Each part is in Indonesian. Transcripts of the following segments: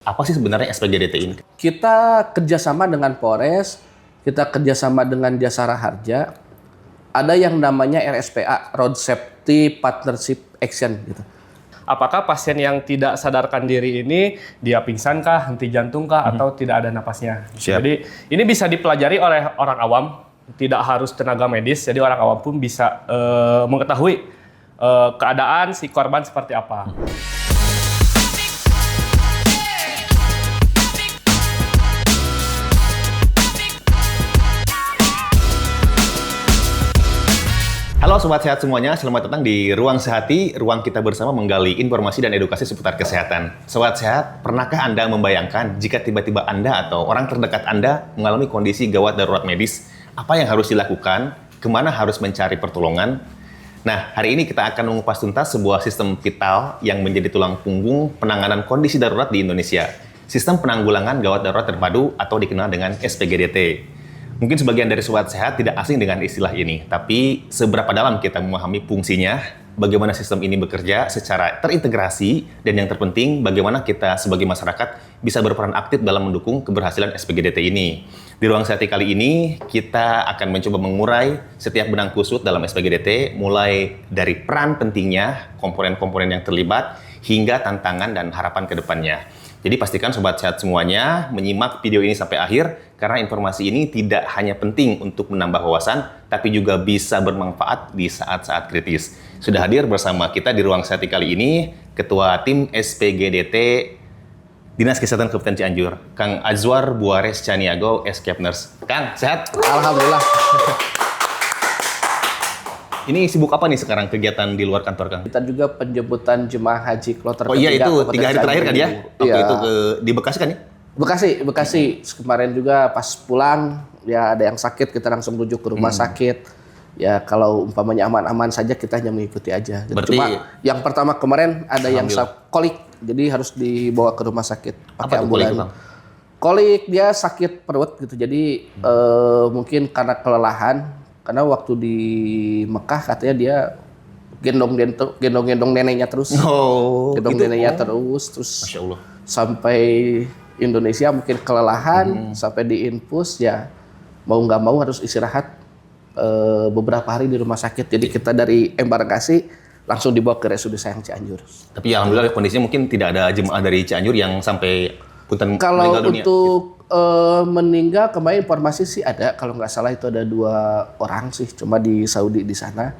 Apa sih sebenarnya SPGDT ini? Kita kerjasama dengan Polres, kita kerjasama dengan Jasara Harja, ada yang namanya RSPA, Road Safety Partnership Action gitu. Apakah pasien yang tidak sadarkan diri ini dia pingsan kah, henti jantung kah, atau tidak ada napasnya? Siap. Jadi ini bisa dipelajari oleh orang awam, tidak harus tenaga medis. Jadi orang awam pun bisa mengetahui keadaan si korban seperti apa. Halo Sobat Sehat semuanya, selamat datang di Ruang Sehati, ruang kita bersama menggali informasi dan edukasi seputar kesehatan. Sobat Sehat, pernahkah Anda membayangkan jika tiba-tiba Anda atau orang terdekat Anda mengalami kondisi gawat darurat medis, apa yang harus dilakukan, kemana harus mencari pertolongan? Nah, hari ini kita akan mengupas tuntas sebuah sistem vital yang menjadi tulang punggung penanganan kondisi darurat di Indonesia. Sistem penanggulangan gawat darurat terpadu atau dikenal dengan SPGDT. Mungkin sebagian dari Sobat Sehat tidak asing dengan istilah ini, tapi seberapa dalam kita memahami fungsinya, bagaimana sistem ini bekerja secara terintegrasi, dan yang terpenting, bagaimana kita sebagai masyarakat bisa berperan aktif dalam mendukung keberhasilan SPGDT ini. Di Ruang Sehati kali ini, kita akan mencoba mengurai setiap benang kusut dalam SPGDT, mulai dari peran pentingnya, komponen-komponen yang terlibat, hingga tantangan dan harapan ke depannya. Jadi pastikan Sobat Sehat semuanya menyimak video ini sampai akhir, karena informasi ini tidak hanya penting untuk menambah wawasan, tapi juga bisa bermanfaat di saat-saat kritis. Sudah hadir bersama kita di Ruang Sehati kali ini, Ketua Tim SPGDT Dinas Kesehatan Kabupaten Cianjur, Kang Azwar Buares Caniago, Escape Nurse. Kang, sehat? Alhamdulillah. Ini sibuk apa nih sekarang kegiatan di luar kantor, Kang? Kita juga penjemputan jemaah haji kloter Oh iya, ketiga, itu 3 hari terakhir kan ya? Waktu Iya. itu di Bekasi kan ya? Bekasi. Kemarin juga pas pulang, ya ada yang sakit, kita langsung rujuk ke rumah sakit. Ya kalau umpamanya aman-aman saja, kita hanya mengikuti aja. Gitu. Berarti- Cuma yang pertama kemarin ada yang Alhamdulillah. kolik, jadi harus dibawa ke rumah sakit Apa pakai tuh kolik, ambulan. Bang? Kolik dia sakit perut gitu, jadi mungkin karena kelelahan. Karena waktu di Mekah katanya dia gendong-gendong neneknya terus. Oh, Gendong gitu. neneknya terus Masya Allah. sampai Indonesia mungkin kelelahan, sampai di infus ya mau nggak mau harus istirahat beberapa hari di rumah sakit. Jadi kita dari embarkasi langsung dibawa ke RSUD Sayang Cianjur. Tapi ya alhamdulillah kondisinya mungkin tidak ada jemaah dari Cianjur yang sampai punten Kalau meninggal dunia. untuk meninggal kemarin informasi sih ada, kalau nggak salah itu ada 2 orang sih, cuma di Saudi di sana.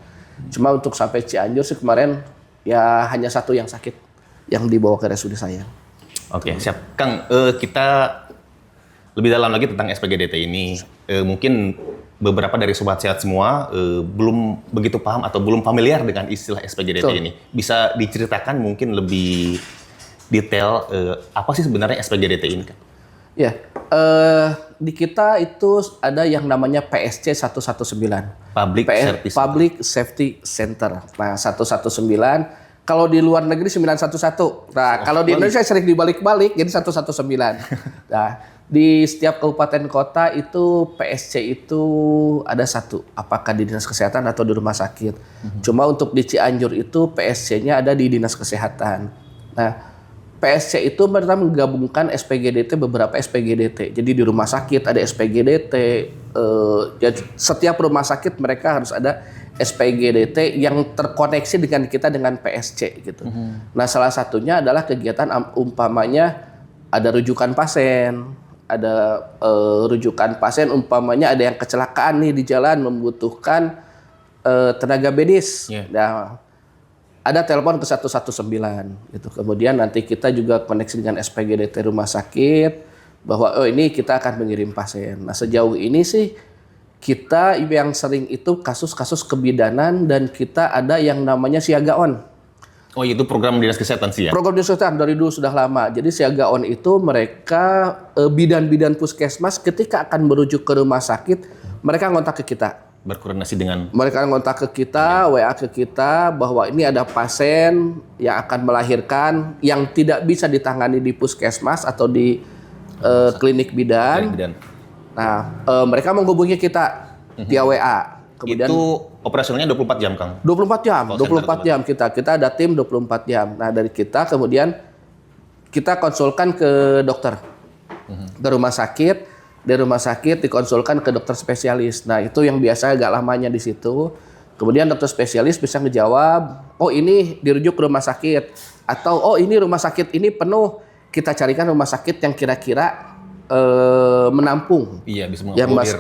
Cuma untuk sampai Cianjur sih kemarin ya hanya 1 yang sakit yang dibawa ke RSUD Sayang. Oke, siap. Kang, kita lebih dalam lagi tentang SPGDT ini. Mungkin beberapa dari Sobat Sehat semua belum begitu paham atau belum familiar dengan istilah SPGDT Betul. ini. Bisa diceritakan mungkin lebih detail apa sih sebenarnya SPGDT ini, Kang? Ya, di kita itu ada yang namanya PSC 119. Public Safety Center. Nah, 119. Kalau di luar negeri 911. Nah, kalau di Indonesia sering dibalik-balik jadi 119. Nah, di setiap kabupaten kota itu PSC itu ada 1. Apakah di Dinas Kesehatan atau di rumah sakit. Cuma untuk di Cianjur itu PSC-nya ada di Dinas Kesehatan. Nah, PSC itu mereka menggabungkan SPGDT, beberapa SPGDT. Jadi di rumah sakit ada SPGDT. Jadi setiap rumah sakit mereka harus ada SPGDT yang terkoneksi dengan kita dengan PSC gitu. Nah, salah satunya adalah kegiatan umpamanya ada rujukan pasien, ada rujukan pasien umpamanya ada yang kecelakaan nih di jalan membutuhkan tenaga medis. Yeah. Nah, ada telepon ke 119 gitu. Kemudian nanti kita juga koneksi dengan SPGDT rumah sakit bahwa ini kita akan mengirim pasien. Nah, sejauh ini sih kita yang sering itu kasus-kasus kebidanan dan kita ada yang namanya siaga on. Oh, itu program Dinas Kesehatan sih ya? Program Dinas Kesehatan dari dulu sudah lama. Jadi siaga on itu mereka bidan-bidan puskesmas ketika akan merujuk ke rumah sakit, mereka ngontak ke kita. Berkoordinasi dengan Mereka ngontak ke kita, WA ke kita bahwa ini ada pasien yang akan melahirkan yang tidak bisa ditangani di puskesmas atau di klinik bidan. bidan. Nah, mereka menghubungi kita via WA. Kemudian Itu operasionalnya 24 jam, Kang? 24 jam, Call 24 center jam kita ada tim 24 jam. Nah, dari kita kemudian kita konsulkan ke dokter, ke rumah sakit. Dari rumah sakit dikonsulkan ke dokter spesialis. Nah, itu yang biasa agak lamanya di situ. Kemudian dokter spesialis bisa ngejawab, oh ini dirujuk ke rumah sakit. Atau oh ini rumah sakit ini penuh. Kita carikan rumah sakit yang kira-kira menampung. Iya, bisa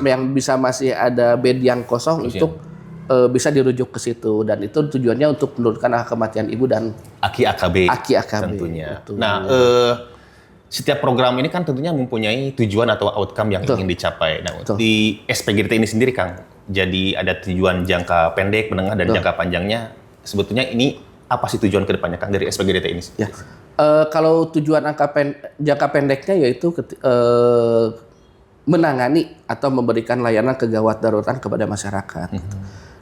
yang bisa masih ada bed yang kosong untuk bisa dirujuk ke situ. Dan itu tujuannya untuk menurunkan angka kematian ibu dan Aki AKB. tentunya. Betul. Nah, setiap program ini kan tentunya mempunyai tujuan atau outcome yang ingin dicapai. Nah, di SPGDT ini sendiri, Kang, jadi ada tujuan jangka pendek, menengah, dan jangka panjangnya. Sebetulnya ini apa sih tujuan ke depannya, Kang, dari SPGDT ini? Ya. Kalau tujuan jangka pendeknya yaitu menangani atau memberikan layanan kegawat daruratan kepada masyarakat.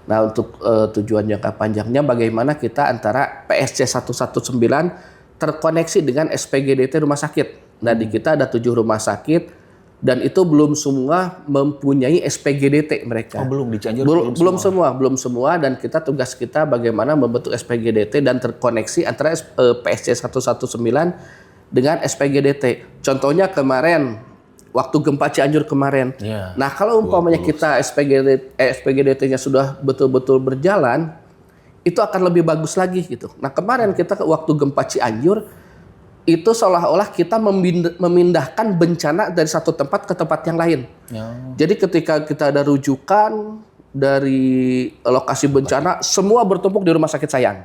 Nah, untuk tujuan jangka panjangnya bagaimana kita antara PSC 119 terkoneksi dengan SPGDT rumah sakit. Nah, di kita ada 7 rumah sakit dan itu belum semua mempunyai SPGDT mereka. Oh, belum di Cianjur belum semua dan tugas kita bagaimana membentuk SPGDT dan terkoneksi antara PSC 119 dengan SPGDT. Contohnya kemarin waktu gempa Cianjur kemarin. Nah, kalau umpamanya kita SPGDT-nya sudah betul-betul berjalan, itu akan lebih bagus lagi gitu. Nah, kemarin kita waktu gempa Cianjur itu seolah-olah kita memindahkan bencana dari satu tempat ke tempat yang lain. Jadi ketika kita ada rujukan dari lokasi bencana, semua bertumpuk di rumah sakit Sayang.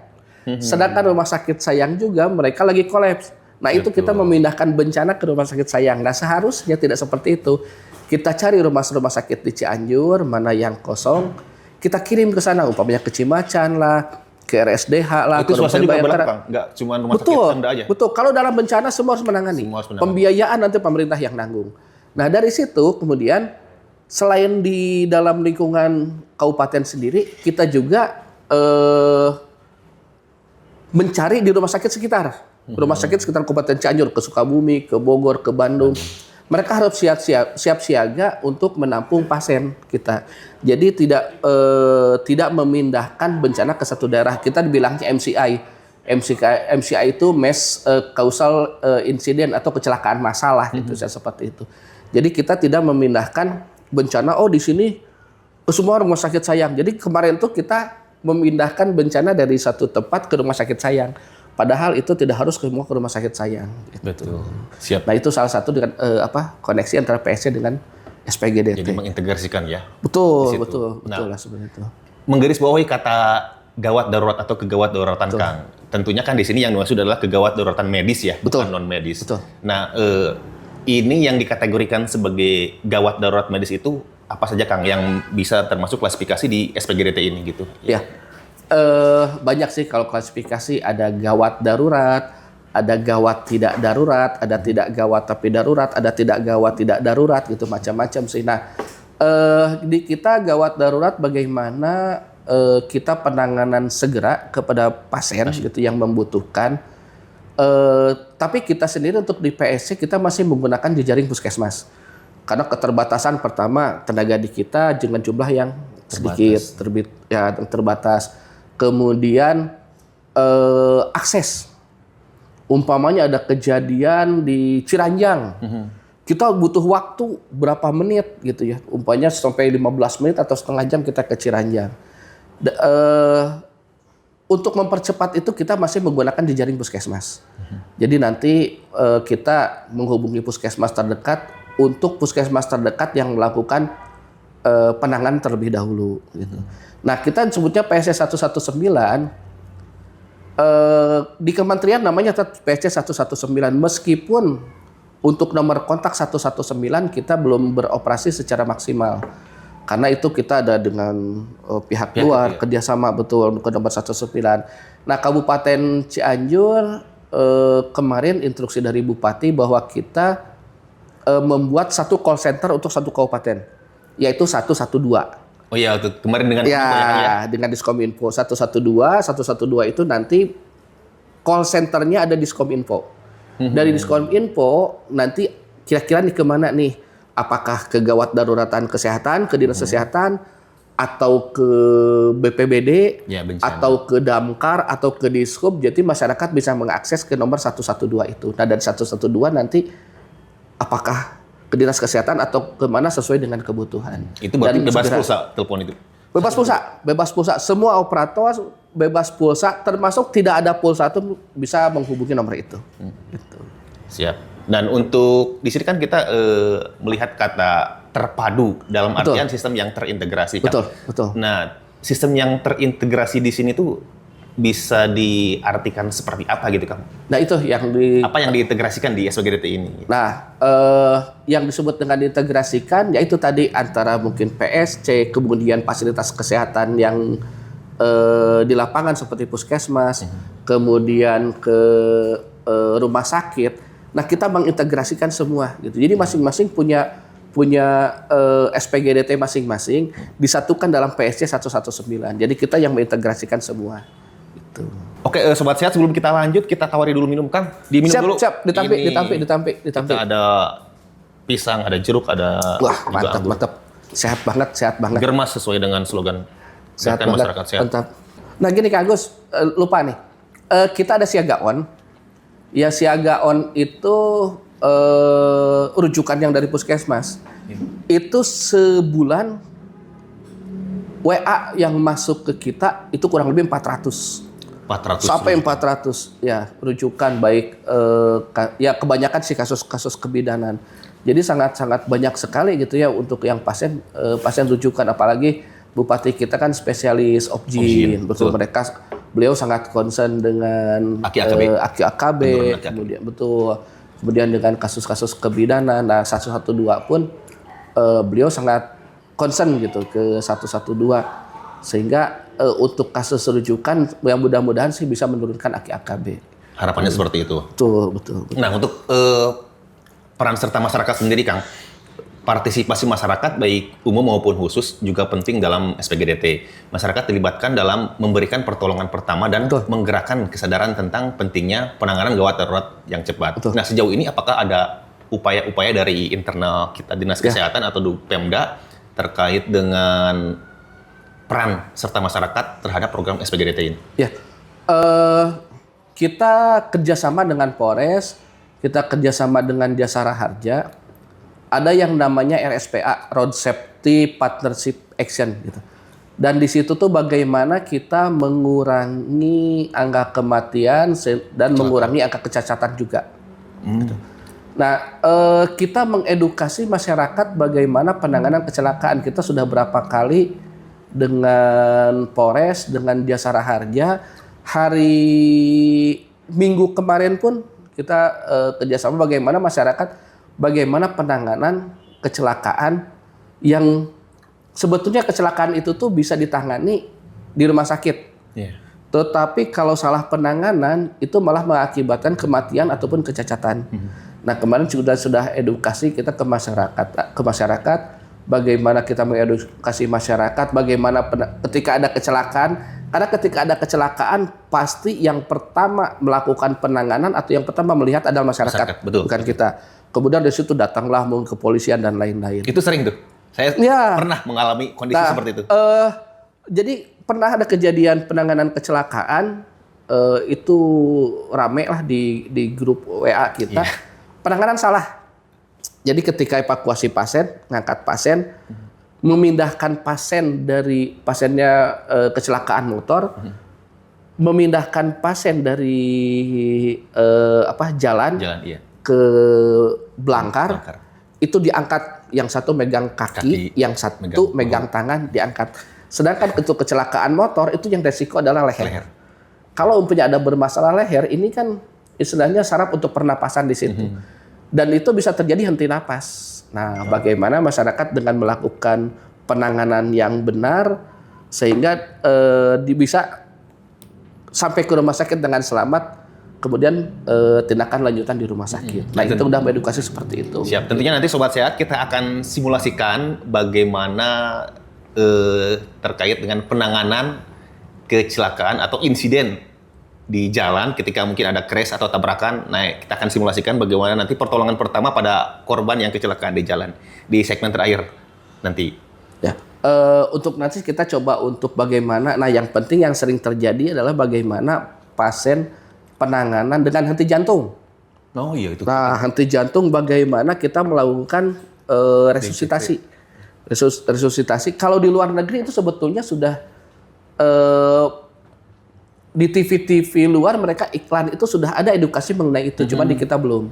Sedangkan rumah sakit Sayang juga mereka lagi kolaps. Nah, itu kita memindahkan bencana ke rumah sakit Sayang. Nah, seharusnya tidak seperti itu. Kita cari rumah sakit di Cianjur, mana yang kosong, kita kirim ke sana, umpamanya ke Cimacan lah, ke RSDH lah. Itu swasta juga berapa, Nggak cuma rumah sakit Pemda aja? Betul, kalau dalam bencana semua harus menangani. Pembiayaan nanti pemerintah yang nanggung. Nah, dari situ kemudian selain di dalam lingkungan kabupaten sendiri, kita juga mencari di rumah sakit sekitar. Rumah sakit sekitar Kabupaten Cianjur, ke Sukabumi, ke Bogor, ke Bandung. Mereka harus siap siaga untuk menampung pasien kita. Jadi tidak memindahkan bencana ke satu daerah. Kita dibilangnya MCI. MCI itu mass causal incident atau kecelakaan masalah gitu, seperti itu. Jadi kita tidak memindahkan bencana di sini ke semua rumah sakit Sayang. Jadi kemarin tuh kita memindahkan bencana dari satu tempat ke rumah sakit Sayang. Padahal itu tidak harus ke rumah sakit Sayang. Gitu. Betul. Siap. Nah, itu salah satu dengan koneksi antara PSC dengan SPGDT. Jadi mengintegrasikan ya. Betul lah sebenarnya itu. Menggarisbawahi kata gawat darurat atau kegawat daruratan, Kang. Tentunya kan di sini yang dimaksud adalah kegawat daruratan medis ya, bukan non medis. Betul. Nah, ini yang dikategorikan sebagai gawat darurat medis itu apa saja, Kang, yang bisa termasuk klasifikasi di SPGDT ini gitu? Ya. Banyak sih kalau klasifikasi, ada gawat darurat, ada gawat tidak darurat, ada tidak gawat tapi darurat, ada tidak gawat tidak darurat gitu, macam-macam sih. Nah, di kita gawat darurat bagaimana kita penanganan segera kepada pasien gitu yang membutuhkan. Tapi kita sendiri untuk di PSC kita masih menggunakan jejaring puskesmas. Karena keterbatasan pertama tenaga di kita dengan jumlah yang sedikit, terbatas. Kemudian akses, umpamanya ada kejadian di Ciranjang, kita butuh waktu berapa menit gitu ya, umpamanya sampai 15 menit atau setengah jam kita ke Ciranjang. Untuk mempercepat itu kita masih menggunakan jejaring puskesmas. Jadi nanti kita menghubungi puskesmas terdekat untuk puskesmas terdekat yang melakukan penanganan terlebih dahulu gitu. Nah, kita sebutnya PSC 119, di kementerian namanya PSC 119, meskipun untuk nomor kontak 119 kita belum beroperasi secara maksimal. Karena itu kita ada dengan pihak luar, kerjasama betul untuk nomor 119. Nah, Kabupaten Cianjur kemarin instruksi dari Bupati bahwa kita membuat satu call center untuk satu kabupaten, yaitu 112. Oh iya, kemarin dengan dengan Diskominfo 112 itu nanti call centernya ada Diskominfo. Dari Diskominfo nanti kira-kira nih kemana nih? Apakah ke gawat daruratan kesehatan, ke dinas kesehatan, atau ke BPBD, atau ke Damkar, atau ke Dishub, jadi masyarakat bisa mengakses ke nomor 112 itu. Nah, dari 112 nanti apakah ke Dinas Kesehatan atau kemana sesuai dengan kebutuhan. Itu berarti bebas pulsa telepon itu? Bebas pulsa. Semua operator bebas pulsa, termasuk tidak ada pulsa itu bisa menghubungi nomor itu. Gitu. Siap. Dan untuk di sini kan kita melihat kata terpadu dalam artian sistem yang terintegrasi. Betul. Nah, sistem yang terintegrasi di sini tuh bisa diartikan seperti apa gitu, Kang? Nah, itu yang apa yang diintegrasikan di SPGDT ini? Nah, yang disebut dengan diintegrasikan yaitu tadi antara mungkin PSC, kemudian fasilitas kesehatan yang di lapangan seperti puskesmas, kemudian ke rumah sakit. Nah, kita mengintegrasikan semua gitu. Jadi masing-masing punya SPGDT masing-masing disatukan dalam PSC 119. Jadi kita yang mengintegrasikan semua. Gitu. Oke, Sobat Sehat, sebelum kita lanjut, kita tawari dulu minum, Kang. Diminum dulu. Siap, ditampik. Kita ada pisang, ada jeruk, ada wah, mantap. Sehat banget. Germas sesuai dengan slogan sehat banget, masyarakat sehat. Mantap. Nah, gini Kak Agus, lupa nih. Kita ada Siaga On. Ya, Siaga On itu rujukan yang dari puskesmas. Itu sebulan WA yang masuk ke kita itu kurang lebih 400 sampai 400 ya, rujukan baik ya kebanyakan sih kasus-kasus kebidanan. Jadi sangat banyak sekali gitu ya untuk yang pasien rujukan, apalagi Bupati kita kan spesialis obgyn. Betul, beliau sangat concern dengan AKB, kemudian dengan kasus-kasus kebidanan. Nah, 112 pun beliau sangat concern gitu ke 112, sehingga untuk kasus rujukan yang mudah-mudahan sih bisa menurunkan AKB. Harapannya seperti itu. Betul. Nah, untuk peran serta masyarakat sendiri, Kang, partisipasi masyarakat baik umum maupun khusus juga penting dalam SPGDT. Masyarakat dilibatkan dalam memberikan pertolongan pertama dan menggerakkan kesadaran tentang pentingnya penanganan gawat darurat yang cepat. Nah, sejauh ini apakah ada upaya-upaya dari internal kita Dinas Kesehatan atau Pemda terkait dengan peran serta masyarakat terhadap program SPGDT ini? Ya, kita kerjasama dengan Polres, kita kerjasama dengan Jasara Harja. Ada yang namanya RSPA, Road Safety Partnership Action gitu. Dan di situ tuh bagaimana kita mengurangi angka kematian dan mengurangi angka kecacatan juga. Gitu. Nah, kita mengedukasi masyarakat bagaimana penanganan kecelakaan. Kita sudah berapa kali dengan Polres, dengan Jasara Harja. Hari Minggu kemarin pun kita kerjasama bagaimana masyarakat, bagaimana penanganan kecelakaan yang sebetulnya kecelakaan itu tuh bisa ditangani di rumah sakit. Tetapi kalau salah penanganan itu malah mengakibatkan kematian ataupun kecacatan. Nah, kemarin sudah edukasi kita ke masyarakat, bagaimana kita mengedukasi masyarakat, bagaimana ketika ada kecelakaan. Karena ketika ada kecelakaan, pasti yang pertama melakukan penanganan atau yang pertama melihat adalah masyarakat. Bukan kita. Kemudian dari situ datanglah mungkin kepolisian dan lain-lain. Itu sering tuh. Saya pernah mengalami kondisi seperti itu. Jadi pernah ada kejadian penanganan kecelakaan, itu rame lah di grup WA kita. Penanganan salah. Jadi ketika evakuasi pasien, ngangkat pasien, memindahkan pasien dari pasiennya kecelakaan motor, memindahkan pasien dari jalan ke belangkar, itu diangkat, yang satu megang kaki, yang satu megang tangan, diangkat. Sedangkan untuk kecelakaan motor itu yang resiko adalah leher. Kalau umpamanya ada bermasalah leher, ini kan istilahnya saraf untuk pernapasan di situ. Dan itu bisa terjadi henti napas. Nah, bagaimana masyarakat dengan melakukan penanganan yang benar sehingga bisa sampai ke rumah sakit dengan selamat, kemudian tindakan lanjutan di rumah sakit. Nah, itu udah edukasi seperti itu. Siap. Tentunya nanti Sobat Sehat kita akan simulasikan bagaimana terkait dengan penanganan kecelakaan atau insiden di jalan ketika mungkin ada crash atau tabrakan. Nah, kita akan simulasikan bagaimana nanti pertolongan pertama pada korban yang kecelakaan di jalan di segmen terakhir nanti. Ya. Untuk nanti kita coba untuk bagaimana, nah yang penting yang sering terjadi adalah bagaimana pasien penanganan dengan henti jantung. Oh iya itu. Nah henti jantung bagaimana kita melakukan resusitasi. Resusitasi kalau di luar negeri itu sebetulnya sudah di TV-TV luar mereka iklan itu sudah ada edukasi mengenai itu, cuma di kita belum.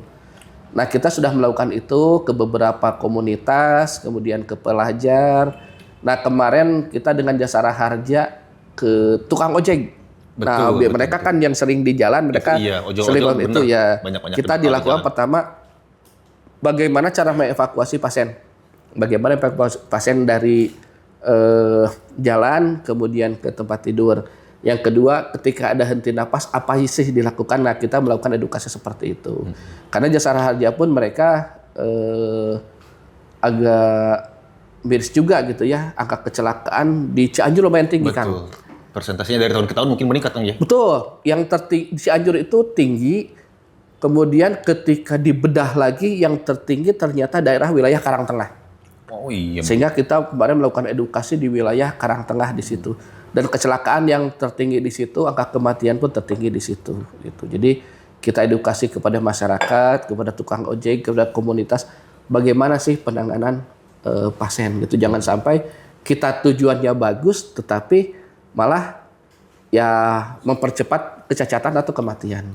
Nah kita sudah melakukan itu ke beberapa komunitas, kemudian ke pelajar. Nah kemarin kita dengan Jasara Harja ke tukang ojek. Nah mereka kan yang sering di jalan, mereka sering banget itu ya. Kita dilakukan pertama bagaimana cara mengevakuasi pasien. Bagaimana evakuasi pasien dari jalan kemudian ke tempat tidur. Yang kedua ketika ada henti napas apa sih dilakukan? Nah kita melakukan edukasi seperti itu. Karena Jasara Harja pun mereka agak miris juga gitu ya, angka kecelakaan di Cianjur lumayan tinggi. Betul. Kan. Persentasinya dari tahun ke tahun mungkin meningkat kan ya? Betul, yang di Cianjur itu tinggi, kemudian ketika dibedah lagi yang tertinggi ternyata daerah wilayah Karangtengah. Oh iya. Sehingga kita kemarin melakukan edukasi di wilayah Karangtengah di situ. Dan kecelakaan yang tertinggi di situ, angka kematian pun tertinggi di situ. Gitu. Jadi kita edukasi kepada masyarakat, kepada tukang ojek, kepada komunitas, bagaimana sih penanganan pasien gitu. Jangan sampai kita tujuannya bagus tetapi malah ya mempercepat kecacatan atau kematian.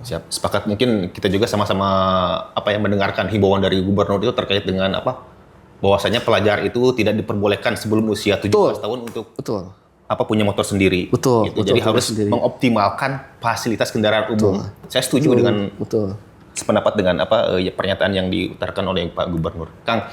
Siap. Sepakat, mungkin kita juga sama-sama mendengarkan himbauan dari gubernur itu terkait dengan bahwasanya pelajar itu tidak diperbolehkan sebelum usia 17 tahun untuk punya motor sendiri. Betul. Gitu. Jadi harus mengoptimalkan fasilitas kendaraan umum. Saya setuju dengan sependapat dengan pernyataan yang diutarakan oleh Pak Gubernur. Kang,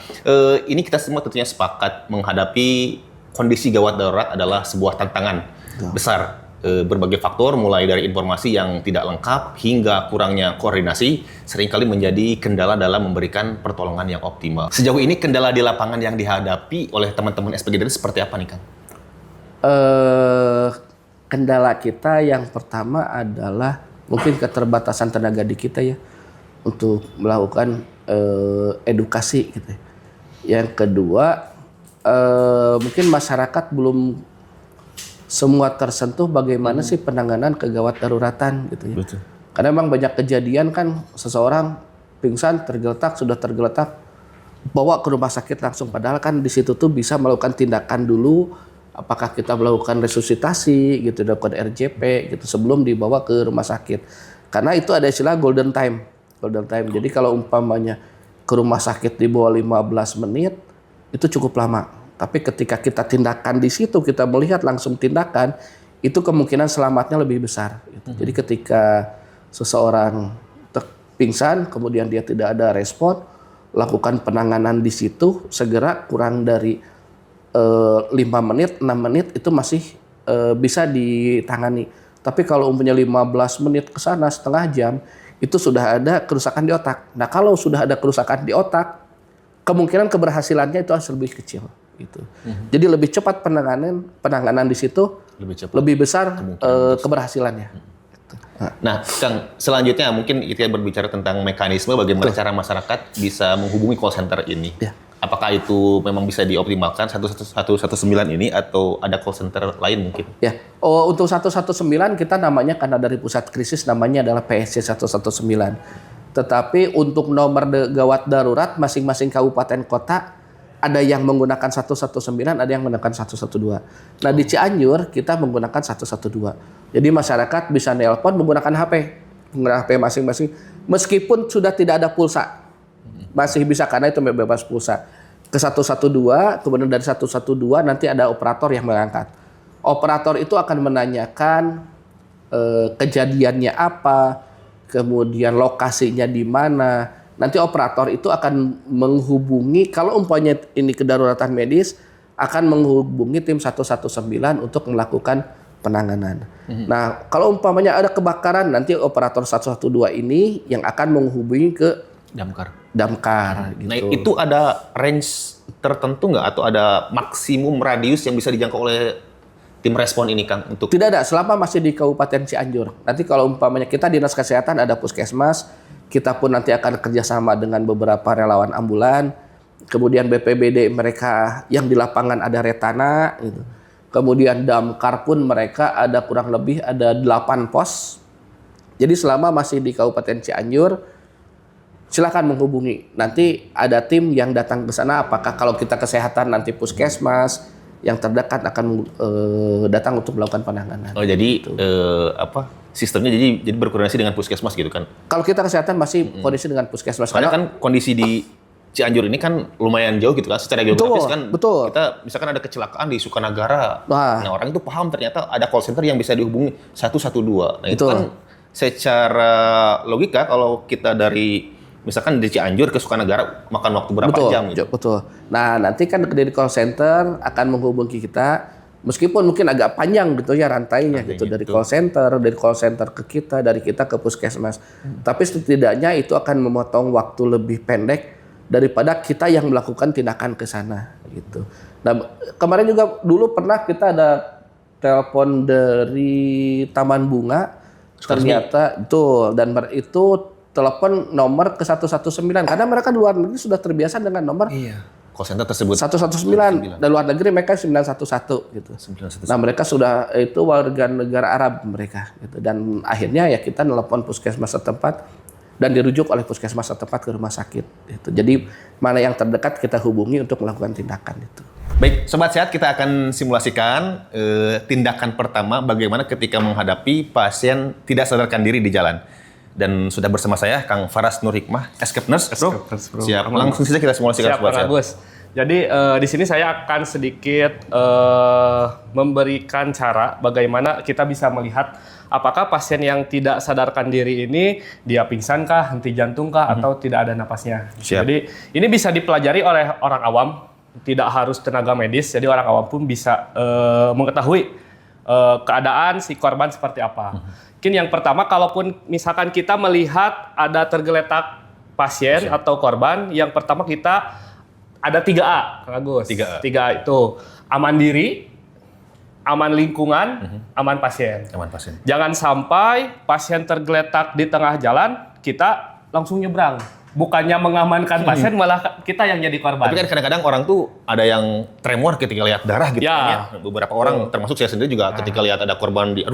ini kita semua tentunya sepakat menghadapi kondisi gawat darurat adalah sebuah tantangan besar. Berbagai faktor mulai dari informasi yang tidak lengkap hingga kurangnya koordinasi seringkali menjadi kendala dalam memberikan pertolongan yang optimal. Sejauh ini kendala di lapangan yang dihadapi oleh teman-teman SPGD seperti apa nih, Kang? Kendala kita yang pertama adalah mungkin keterbatasan tenaga di kita ya. Untuk melakukan edukasi gitu. Yang kedua mungkin masyarakat belum semua tersentuh bagaimana sih penanganan kegawat daruratan gitu ya. Betul. Karena memang banyak kejadian kan seseorang pingsan sudah tergeletak bawa ke rumah sakit langsung, padahal kan di situ tuh bisa melakukan tindakan dulu, apakah kita melakukan resusitasi gitu, melakukan RJP gitu sebelum dibawa ke rumah sakit. Karena itu ada istilah golden time. Jadi kalau umpamanya ke rumah sakit di bawah 15 menit itu cukup lama. Tapi ketika kita tindakan di situ, kita melihat langsung tindakan, itu kemungkinan selamatnya lebih besar. Gitu. Jadi ketika seseorang pingsan, kemudian dia tidak ada respon, lakukan penanganan di situ, segera kurang dari 5 menit, 6 menit itu masih bisa ditangani. Tapi kalau umpamanya 15 menit ke sana, setengah jam, itu sudah ada kerusakan di otak. Nah, kalau sudah ada kerusakan di otak, kemungkinan keberhasilannya itu harus lebih kecil. Gitu. Jadi lebih cepat penanganan di situ, lebih besar keberhasilannya. Nah, Kang, selanjutnya mungkin kita berbicara tentang mekanisme bagaimana cara masyarakat bisa menghubungi call center ini. Ya. Apakah itu memang bisa dioptimalkan 119 ini atau ada call center lain mungkin? Ya, untuk 119 kita namanya karena dari pusat krisis namanya adalah PSC 119. Tetapi untuk nomor gawat darurat masing-masing kabupaten kota ada yang menggunakan 119, ada yang menggunakan 112. Nah di Cianjur kita menggunakan 112. Jadi masyarakat bisa nelpon menggunakan HP masing-masing. Meskipun sudah tidak ada pulsa, masih bisa karena itu bebas pulsa. Ke 112, kemudian dari 112 nanti ada operator yang mengangkat. Operator itu akan menanyakan kejadiannya apa, kemudian lokasinya di mana. Nanti operator itu akan menghubungi, kalau umpamanya ini kedaruratan medis, akan menghubungi tim 119 untuk melakukan penanganan. Nah, kalau umpamanya ada kebakaran, nanti operator 112 ini yang akan menghubungi ke damkar. Gitu. Nah, itu ada range tertentu nggak atau ada maksimum radius yang bisa dijangkau oleh tim respon ini, Kang? Tidak ada, selama masih di Kabupaten Cianjur. Nanti kalau umpamanya kita dinas kesehatan ada puskesmas, kita pun nanti akan kerjasama dengan beberapa relawan ambulan. Kemudian BPBD mereka yang di lapangan ada Retana gitu. Kemudian damkar pun mereka ada kurang lebih ada 8 pos. Jadi selama masih di Kabupaten Cianjur, silakan menghubungi. Nanti ada tim yang datang ke sana. Apakah kalau kita kesehatan nanti puskesmas yang terdekat akan datang untuk melakukan penanganan. Oh jadi sistemnya jadi berkoordinasi dengan puskesmas gitu kan? Kalau kita kesehatan masih koordinasi dengan puskesmas. Karena kan kondisi di Cianjur ini kan lumayan jauh gitu kan, secara geografis kan. Betul. Kita misalkan ada kecelakaan di Sukanagara. Nah orang itu paham ternyata ada call center yang bisa dihubungi 112. Nah itu kan secara logika kalau kita dari misalkan di Cianjur ke Sukanagara makan waktu berapa jam gitu. Betul. Nah, nanti kan dari call center akan menghubungi kita meskipun mungkin agak panjang gitu ya rantainya gitu dari call center ke kita, dari kita ke puskesmas. Tapi setidaknya itu akan memotong waktu lebih pendek daripada kita yang melakukan tindakan ke sana gitu. Nah, kemarin juga dulu pernah kita ada telepon dari Taman Bunga ternyata itu dan itu telepon nomor ke 119 karena mereka di luar negeri sudah terbiasa dengan nomor call center tersebut 119 dan luar negeri mereka 911 gitu. 911. Nah, mereka sudah itu warga negara Arab mereka gitu dan akhirnya ya kita nelpon puskesmas setempat dan dirujuk oleh puskesmas setempat ke rumah sakit gitu. Jadi mana yang terdekat kita hubungi untuk melakukan tindakan itu. Baik, Sobat Sehat, kita akan simulasikan tindakan pertama bagaimana ketika menghadapi pasien tidak sadarkan diri di jalan. Dan sudah bersama saya Kang Faras Nur Hikmah, escape nurse, bro. Siap, langsung saja kita simulasikan. Siap, Pak Agus. Jadi di sini saya akan sedikit memberikan cara bagaimana kita bisa melihat apakah pasien yang tidak sadarkan diri ini dia pingsan kah, henti jantung kah, atau tidak ada napasnya. Siap. Jadi ini bisa dipelajari oleh orang awam, tidak harus tenaga medis. Jadi orang awam pun bisa mengetahui keadaan si korban seperti apa. Mungkin yang pertama, kalaupun misalkan kita melihat ada tergeletak pasien atau korban, yang pertama kita ada 3A, Kang Agus. 3A itu aman diri, aman lingkungan, aman pasien. Aman pasien. Jangan sampai pasien tergeletak di tengah jalan, kita langsung nyebrang. Bukannya mengamankan pasien, malah kita yang jadi korban. Tapi kan kadang-kadang orang tuh ada yang tremor ketika lihat darah gitu. Ya. Beberapa orang, termasuk saya sendiri juga ketika lihat ada korban di,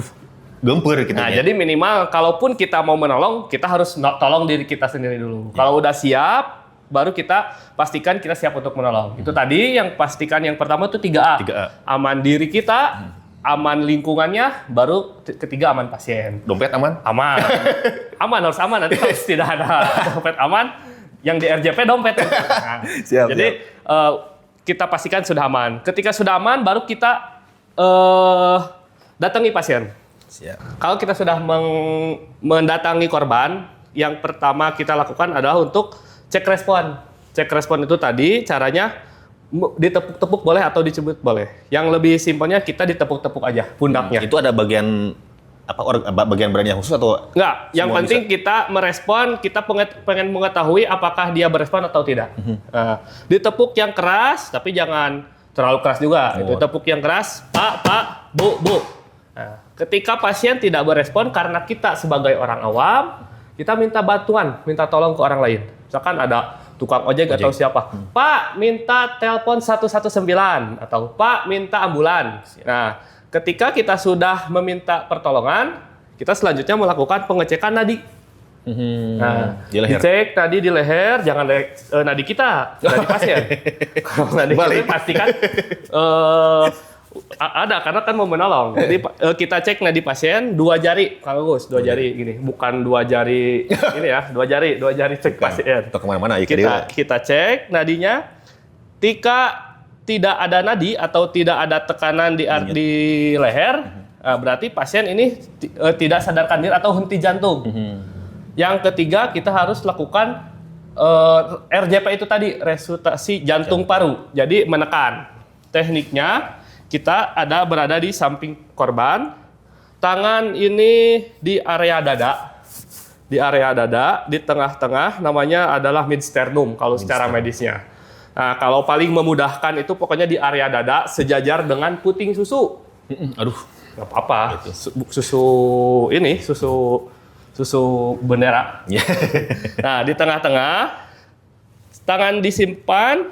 gempur gitu. Nah, jadi minimal kalaupun kita mau menolong, kita harus tolong diri kita sendiri dulu. Kalau udah siap, baru kita pastikan kita siap untuk menolong. Itu tadi yang pastikan yang pertama itu 3A. 3A. Aman diri kita, aman lingkungannya, baru ketiga aman pasien. Dompet aman? Aman. Aman, harus aman. Nanti kalau tidak ada dompet aman, yang di RJP dompet. Nah, siap, jadi kita pastikan sudah aman. Ketika sudah aman, baru kita datangi pasien. Siap. Kalau kita sudah mendatangi korban, yang pertama kita lakukan adalah untuk cek respon. Cek respon itu tadi caranya ditepuk-tepuk boleh atau dicubit boleh. Yang lebih simpelnya kita ditepuk-tepuk aja pundaknya. Itu ada bagian bagian badan yang khusus atau? Enggak, yang penting bisa? Kita merespon, kita pengen mengetahui apakah dia berespon atau tidak. Nah, ditepuk yang keras, tapi jangan terlalu keras juga. Ditepuk yang keras, Pak, Bu. Nah, ketika pasien tidak berespon karena kita sebagai orang awam, kita minta bantuan, minta tolong ke orang lain. Misalkan ada tukang ojek atau siapa, Pak minta telepon 119 atau Pak minta ambulan. Nah, ketika kita sudah meminta pertolongan, kita selanjutnya melakukan pengecekan nadi. Nah, dicek tadi di leher, jangan nadi kita, nadi pasien. Kalau nadi kita pastikan ada, karena kan mau menolong. Jadi kita cek nadi pasien 2 jari, Kang Agus, 2 jari gini, bukan 2 jari ini ya, 2 jari cek pasien. Atau kemana-mana ya kita cek nadinya. Jika tidak ada nadi atau tidak ada tekanan di leher, berarti pasien ini tidak sadarkan diri atau henti jantung. Yang ketiga, kita harus lakukan RJP itu tadi, resusitasi jantung paru. Jadi menekan. Tekniknya kita berada di samping korban, tangan ini di area dada. Di area dada, di tengah-tengah namanya adalah midsternum kalau secara medisnya. Nah, kalau paling memudahkan itu pokoknya di area dada sejajar dengan puting susu. Aduh, nggak apa-apa. Susu bendera. Nah, di tengah-tengah, tangan disimpan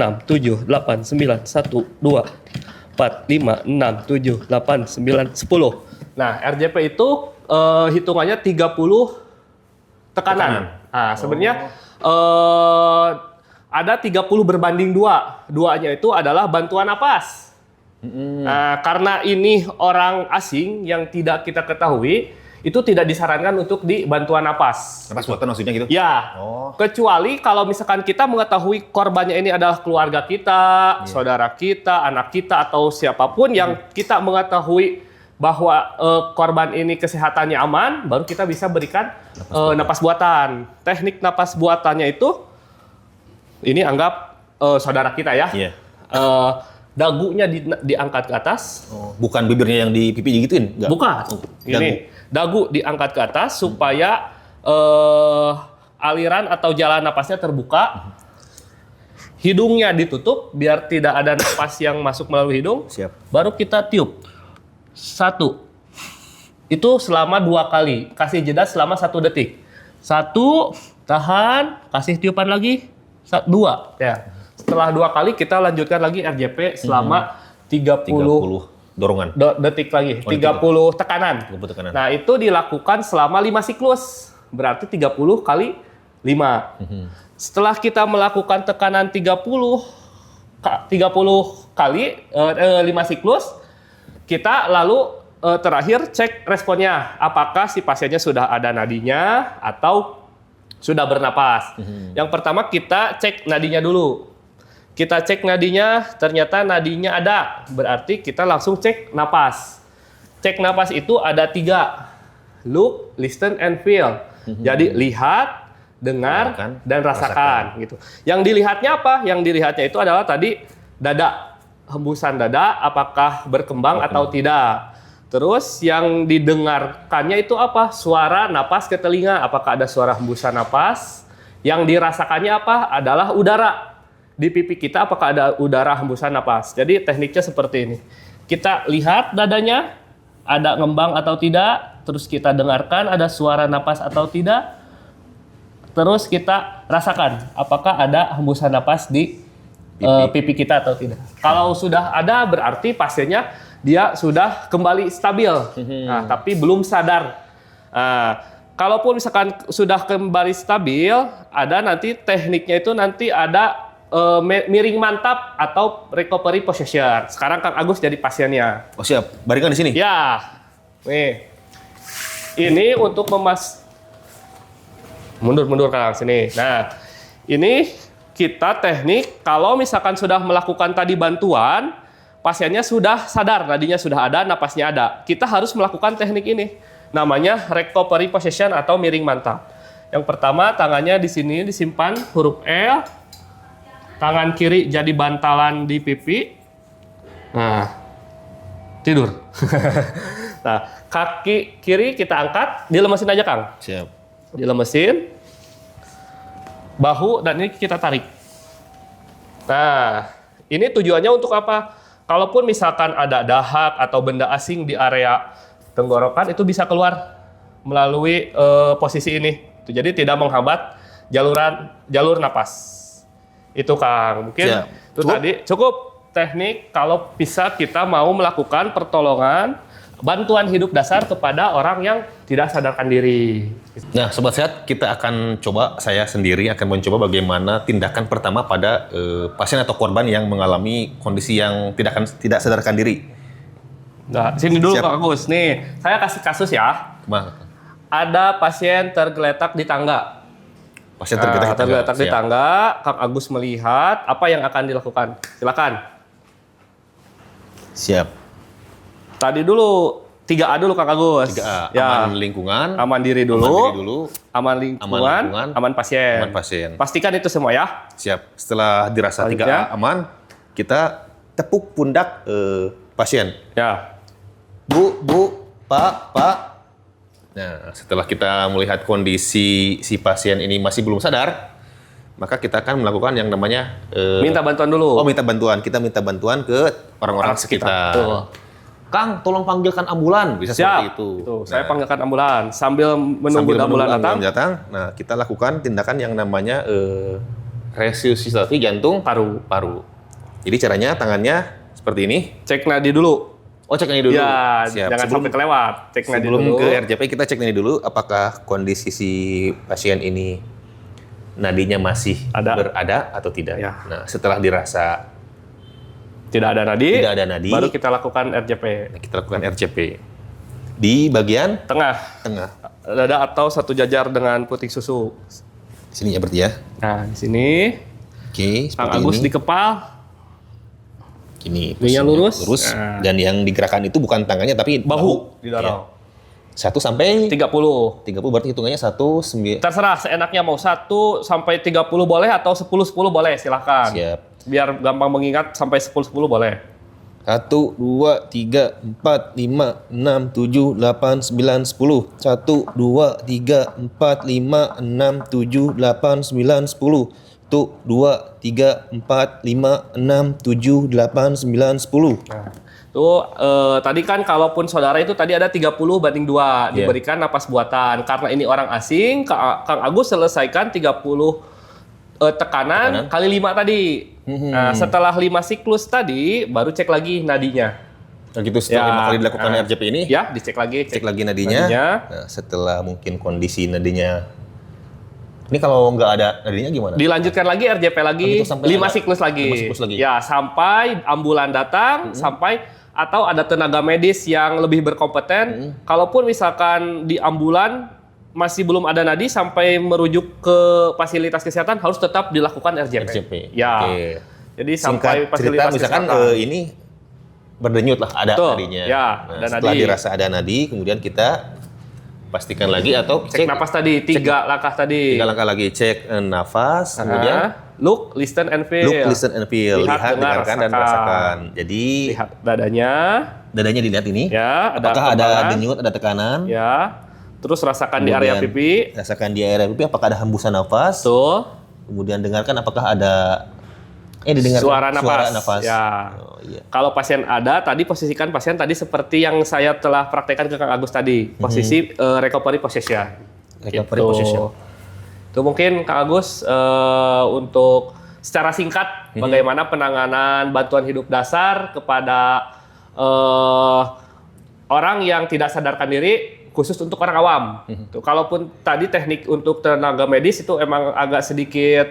6, 7, 8, 9, 1, 2, 4, 5, 6, 7, 8, 9, 10. Nah, RJP itu hitungannya 30 tekanan. Nah, sebenarnya ada 30 berbanding 2. Duanya itu adalah bantuan napas. Nah, karena ini orang asing yang tidak kita ketahui, itu tidak disarankan untuk di bantuan napas. Napas buatan maksudnya gitu? Ya, kecuali kalau misalkan kita mengetahui korbannya ini adalah keluarga kita, saudara kita, anak kita, atau siapapun yang kita mengetahui bahwa korban ini kesehatannya aman, baru kita bisa berikan napas buatan. Teknik napas buatannya itu, ini anggap saudara kita ya. Dagunya diangkat ke atas. Bukan bibirnya yang di pipi gituin? Enggak. Bukan. Ini dagu diangkat ke atas supaya aliran atau jalan napasnya terbuka. Hidungnya ditutup biar tidak ada napas yang masuk melalui hidung. Siap. Baru kita tiup. 1. Itu selama 2 kali. Kasih jeda selama 1 detik. 1, tahan, kasih tiupan lagi. 2. Ya. Setelah 2 kali kita lanjutkan lagi RJP selama 30 dorongan. Detik lagi. 30 tekanan. 30 tekanan. Nah, itu dilakukan selama 5 siklus. Berarti 30 kali 5. Setelah kita melakukan tekanan 30 kali 5 siklus, kita lalu terakhir cek responnya. Apakah si pasiennya sudah ada nadinya atau sudah bernapas. Yang pertama kita cek nadinya dulu. Kita cek nadinya, ternyata nadinya ada. Berarti kita langsung cek napas. Cek napas itu ada 3. Look, listen, and feel. Jadi lihat, dengar, dan rasakan. Gitu. Yang dilihatnya apa? Yang dilihatnya itu adalah tadi dada. Hembusan dada, apakah berkembang atau tidak. Terus yang didengarkannya itu apa? Suara napas ke telinga. Apakah ada suara hembusan napas? Yang dirasakannya apa? Adalah udara. Di pipi kita apakah ada udara hembusan napas. Jadi tekniknya seperti ini. Kita lihat dadanya, ada ngembang atau tidak. Terus kita dengarkan ada suara napas atau tidak. Terus kita rasakan apakah ada hembusan napas di pipi kita atau tidak. Kalau sudah ada berarti pasiennya dia sudah kembali stabil. Nah, tapi belum sadar. Kalaupun misalkan sudah kembali stabil, ada nanti tekniknya itu nanti ada miring mantap atau recovery position. Sekarang Kang Agus jadi pasiennya. Oh siap, baringan di sini? Ya, nih. Ini untuk mundur Kang sini. Nah, ini kita teknik kalau misalkan sudah melakukan tadi bantuan, pasiennya sudah sadar, nadinya sudah ada, napasnya ada. Kita harus melakukan teknik ini. Namanya recovery position atau miring mantap. Yang pertama, tangannya di sini disimpan huruf L. Tangan kiri jadi bantalan di pipi. Nah, tidur. Nah, kaki kiri kita angkat, dilemesin aja Kang. Siap. Dilemesin. Bahu dan ini kita tarik. Nah, ini tujuannya untuk apa? Kalaupun misalkan ada dahak atau benda asing di area tenggorokan, itu bisa keluar melalui posisi ini. Jadi tidak menghambat jalur napas. Itu Kang, mungkin itu tadi cukup teknik kalau bisa kita mau melakukan pertolongan bantuan hidup dasar kepada orang yang tidak sadarkan diri. Nah, Sobat Sehat, kita akan coba, saya sendiri akan mencoba bagaimana tindakan pertama pada pasien atau korban yang mengalami kondisi yang tidak sadarkan diri. Nah, sini dulu Kak Agus. Nih, saya kasih kasus ya. Ada pasien tergeletak di tangga. Pasien tergeletak di tangga, Kang Agus melihat apa yang akan dilakukan. Silakan. Siap. Tadi dulu 3A dulu Kang Agus. 3A. Ya. Aman lingkungan. Aman diri dulu. Aman lingkungan. Aman pasien. Aman pasien. Pastikan itu semua ya. Siap. Setelah dirasa 3A aman, kita tepuk pundak pasien. Ya. Bu, Pak. Nah, setelah kita melihat kondisi si pasien ini masih belum sadar, maka kita akan melakukan yang namanya minta bantuan dulu. minta bantuan. Kita minta bantuan ke orang-orang sekitar. Betul. Kang, tolong panggilkan ambulan. Bisa seperti itu. Saya panggilkan ambulan sambil menunggu ambulan datang. Nah, kita lakukan tindakan yang namanya resusitasi jantung paru. Jadi caranya tangannya seperti ini. Cek nadi dulu. Oh, cek nadi dulu. Ya, jangan sampai kelewat. Cek nadi dulu. Sebelum ke RJP kita cek nadi dulu apakah kondisi si pasien ini nadinya masih berada atau tidak. Ya. Nah, setelah dirasa tidak ada nadi, baru kita lakukan RJP. Nah, kita lakukan RJP di bagian tengah dada atau satu jajar dengan puting susu. Di sini ya berarti ya. Nah, di sini. Oke, Kang Agus di kepal. Gini, ininya lurus. Nah. Dan yang digerakkan itu bukan tangannya tapi bahu didorong. 1 sampai 30. 30 berarti hitungannya 1 9. Terserah seenaknya mau 1 sampai 30 boleh atau 10 boleh, silahkan. Siap. Biar gampang mengingat sampai 10 boleh. 1 2 3 4 5 6 7 8 9 10. 1 2 3 4 5 6 7 8 9 10. 1 2 3 4 5 6 7 8 9 10. Nah, tuh tadi kan kalaupun saudara itu tadi ada 30/2 diberikan napas buatan. Karena ini orang asing, Kang Agus selesaikan 30 tekanan kali 5 tadi. Nah, setelah 5 siklus tadi baru cek lagi nadinya. Nah, gitu setelah 5 kali dilakukan RJP ini. Ya, dicek lagi. Cek lagi nadinya. Nah, setelah mungkin kondisi nadinya. Ini kalau nggak ada nadinya gimana? Dilanjutkan lagi RJP lagi, 5 siklus lagi. Ya, sampai ambulan datang, sampai atau ada tenaga medis yang lebih berkompeten. Kalaupun misalkan di ambulan masih belum ada nadi sampai merujuk ke fasilitas kesehatan harus tetap dilakukan RJP. Ya. Oke. Jadi sampai fasilitas misalkan ini berdenyut lah ada nadinya. Ya, nah, setelah dirasa ada nadi, kemudian kita pastikan lagi atau cek nafas tadi, 3 langkah tadi. 3 langkah lagi, cek nafas, kemudian look, listen and feel. Lihat, dengarkan dan rasakan. Jadi lihat dadanya dilihat ini. Ya, apakah ada denyut, ada tekanan? Ya. Terus rasakan kemudian, di area pipi. Rasakan di area pipi apakah ada hembusan nafas? Betul. Kemudian dengarkan apakah ada didengar suara nafas. Ya. Oh, iya. Kalau pasien ada, tadi posisikan pasien tadi seperti yang saya telah praktekkan ke Kang Agus tadi, posisi recovery position. Recovery position. Itu mungkin Kang Agus untuk secara singkat bagaimana penanganan bantuan hidup dasar kepada orang yang tidak sadarkan diri, khusus untuk orang awam. Tuh, kalaupun tadi teknik untuk tenaga medis itu emang agak sedikit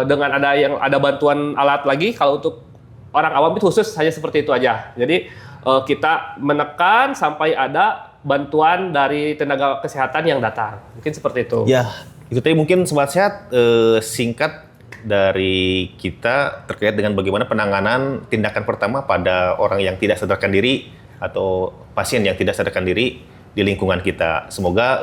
dengan ada bantuan alat lagi, kalau untuk orang awam itu khusus hanya seperti itu aja. Jadi kita menekan sampai ada bantuan dari tenaga kesehatan yang datang. Mungkin seperti itu. Ya, itu tadi mungkin Sobat Sehat singkat dari kita terkait dengan bagaimana penanganan tindakan pertama pada orang yang tidak sadarkan diri atau pasien yang tidak sadarkan diri di lingkungan kita. Semoga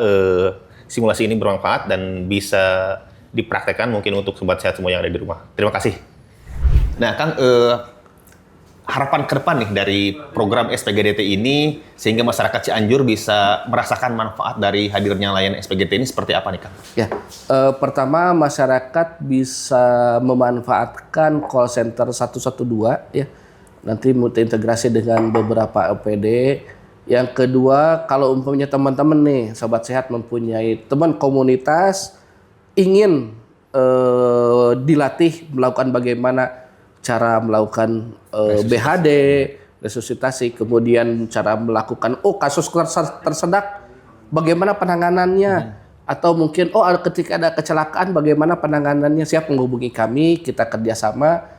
simulasi ini bermanfaat dan bisa dipraktekkan mungkin untuk Sobat Sehat semua yang ada di rumah. Terima kasih. Nah, Kang, harapan ke depan nih dari program SPGDT ini sehingga masyarakat Cianjur bisa merasakan manfaat dari hadirnya layanan SPGDT ini seperti apa nih, Kang? Ya, pertama masyarakat bisa memanfaatkan call center 112 ya. Nanti terintegrasi dengan beberapa LPD. Yang kedua, kalau umpamanya teman-teman nih, Sobat Sehat mempunyai teman komunitas ingin dilatih melakukan bagaimana cara melakukan BHD, resusitasi, kemudian cara melakukan kasus tersedak, bagaimana penanganannya, atau mungkin ketika ada kecelakaan bagaimana penanganannya, siap menghubungi kami, kita kerjasama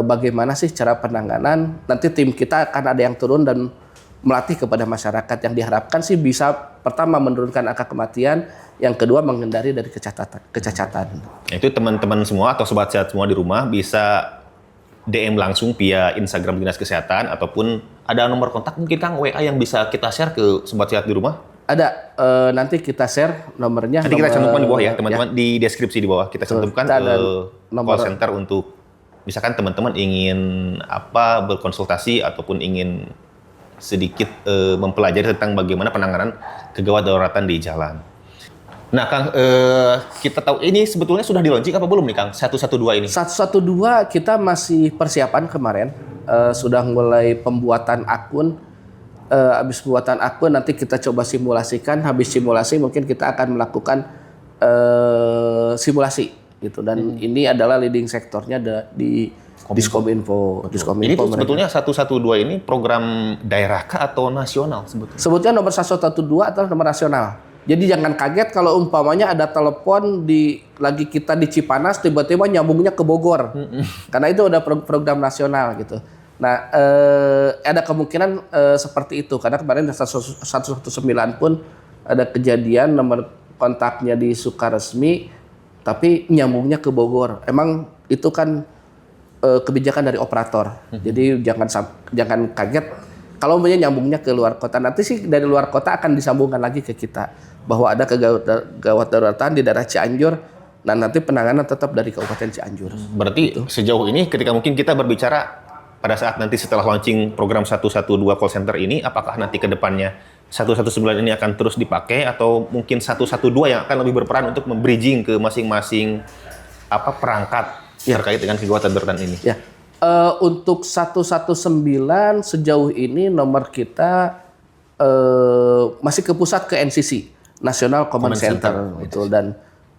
bagaimana sih cara penanganan. Nanti tim kita akan ada yang turun dan melatih kepada masyarakat, yang diharapkan sih bisa pertama menurunkan angka kematian, yang kedua menghindari dari kecacatan. Itu teman-teman semua atau Sobat Sehat semua di rumah bisa DM langsung via Instagram Dinas Kesehatan ataupun ada nomor kontak mungkin Kang WA yang bisa kita share ke Sobat Sehat di rumah? Ada, nanti kita share nomornya. Nanti kita cantumkan di bawah ya teman-teman, di deskripsi di bawah kita cantumkan call center untuk misalkan teman-teman ingin berkonsultasi ataupun ingin sedikit mempelajari tentang bagaimana penanganan kegawat daruratan di jalan. Nah, Kang, kita tahu ini sebetulnya sudah di-launching apa belum nih, Kang? 112 ini? 112 kita masih persiapan kemarin, sudah mulai pembuatan akun. Habis pembuatan akun nanti kita coba simulasikan. Habis simulasi mungkin kita akan melakukan simulasi gitu. Dan ini adalah leading sektornya di Diskominfo. Ini tuh sebetulnya 112 ini program daerah kah atau nasional sebetulnya? Sebutnya nomor 112 atau nomor nasional. Jadi jangan kaget kalau umpamanya ada telepon lagi kita di Cipanas tiba-tiba nyambungnya ke Bogor. Karena itu udah program nasional gitu. Nah, ada kemungkinan seperti itu karena kemarin 119 pun ada kejadian nomor kontaknya di Sukaresmi tapi nyambungnya ke Bogor. Emang itu kan kebijakan dari operator. Jadi jangan kaget kalau nyambungnya ke luar kota. Nanti sih dari luar kota akan disambungkan lagi ke kita bahwa ada kegawat daruratan di daerah Cianjur. Nah, nanti penanganan tetap dari Kabupaten Cianjur. Berarti gitu. Sejauh ini ketika mungkin kita berbicara pada saat nanti setelah launching program 112 call center ini, apakah nanti ke depannya 119 ini akan terus dipakai atau mungkin 112 yang akan lebih berperan untuk membridging ke masing-masing perangkat terkait dengan kegawat darurat ini? Ya. Untuk 119 sejauh ini nomor kita masih ke pusat ke NCC, National Command Center. Betul. Dan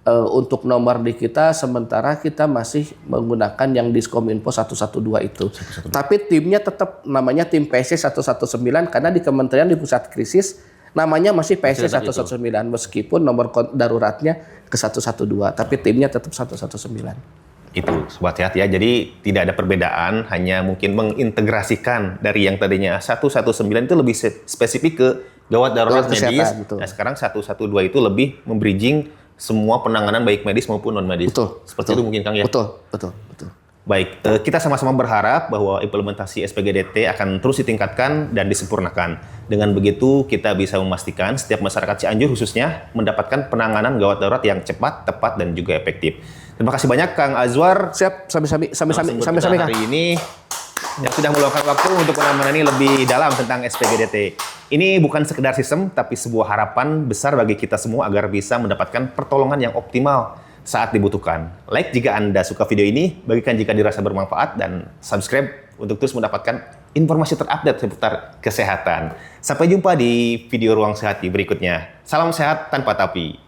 untuk nomor di kita sementara kita masih menggunakan yang Diskominfo 112 itu. Tapi timnya tetap namanya tim PC 119 karena di kementerian di pusat krisis namanya masih PC 119 meskipun nomor daruratnya ke 112 tapi timnya tetap 119. Itu Sobat Sehat ya, jadi tidak ada perbedaan, hanya mungkin mengintegrasikan dari yang tadinya 119 itu lebih spesifik ke gawat darurat medis. Nah sekarang 112 itu lebih membridging semua penanganan baik medis maupun non medis. Seperti itu mungkin Kang ya. Betul. Baik, kita sama-sama berharap bahwa implementasi SPGDT akan terus ditingkatkan dan disempurnakan. Dengan begitu kita bisa memastikan setiap masyarakat Cianjur khususnya mendapatkan penanganan gawat darurat yang cepat, tepat dan juga efektif. Terima kasih banyak Kang Azwar. Siap, sami-sami hari ini yang sudah meluangkan waktu untuk mengenai lebih dalam tentang SPGDT. Ini bukan sekedar sistem, tapi sebuah harapan besar bagi kita semua agar bisa mendapatkan pertolongan yang optimal saat dibutuhkan. Like jika Anda suka video ini, bagikan jika dirasa bermanfaat, dan subscribe untuk terus mendapatkan informasi terupdate seputar kesehatan. Sampai jumpa di video Ruang Sehat berikutnya. Salam sehat tanpa tapi.